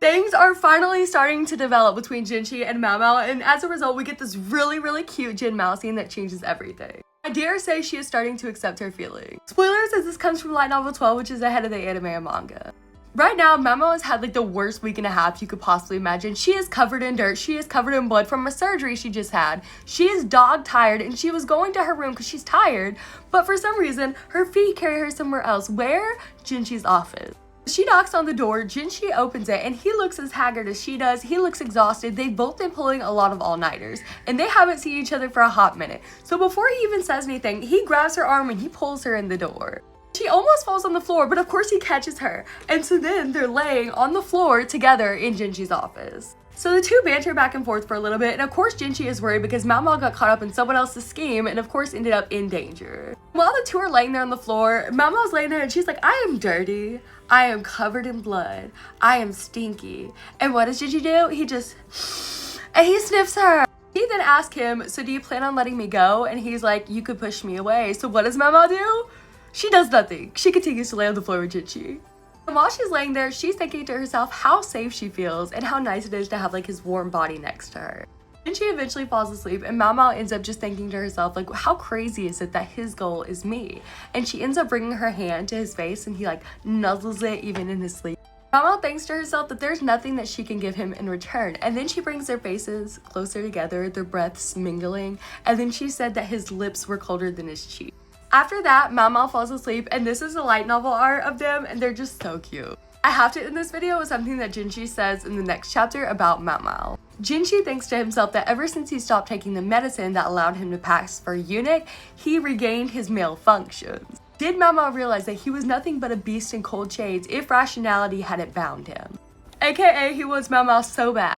Things are finally starting to develop between Jinshi and Mao Mao, and as a result, we get this really cute Jin Mao scene that changes everything. I dare say she is starting to accept her feelings. Spoilers, as this comes from light novel 12, which is ahead of the anime and manga. Right now, Mao Mao has had like the worst week and a half you could possibly imagine. She is covered in dirt, she is covered in blood from a surgery she just had. She is dog tired and she was going to her room because she's tired, but for some reason, her feet carry her somewhere else. Where? Jinshi's office. She knocks on the door, Jinshi opens it, and he looks as haggard as she does. He looks exhausted. They've both been pulling a lot of all-nighters, and they haven't seen each other for a hot minute. So before he even says anything, he grabs her arm and he pulls her in the door. She almost falls on the floor, but of course he catches her. And so then they're laying on the floor together in Jinshi's office. So the two banter back and forth for a little bit, and of course Jinshi is worried because Mao Mao got caught up in someone else's scheme and of course ended up in danger. While the two are laying there on the floor, Mao Mao's laying there and she's like, I am dirty, I am covered in blood, I am stinky. And what does Jinshi do? He just, and he sniffs her. He then asks him, so do you plan on letting me go? And he's like, you could push me away. So what does Mao Mao do? She does nothing. She continues to lay on the floor with Jinshi. And while she's laying there, she's thinking to herself how safe she feels and how nice it is to have like his warm body next to her. And she eventually falls asleep, and Mao Mao ends up just thinking to herself, like, how crazy is it that his goal is me? And she ends up bringing her hand to his face and he like nuzzles it even in his sleep. Mao Mao thinks to herself that there's nothing that she can give him in return, and then she brings their faces closer together, their breaths mingling, and then she said that his lips were colder than his cheeks. After that, Mao Mao falls asleep, and this is the light novel art of them, and they're just so cute. I have to end this video with something that Jinshi says in the next chapter about Mao Mao. Jinshi thinks to himself that ever since he stopped taking the medicine that allowed him to pass for a eunuch, he regained his male functions. Did Mao Mao realize that he was nothing but a beast in cold shades if rationality hadn't bound him? AKA he wants Mao Mao so bad.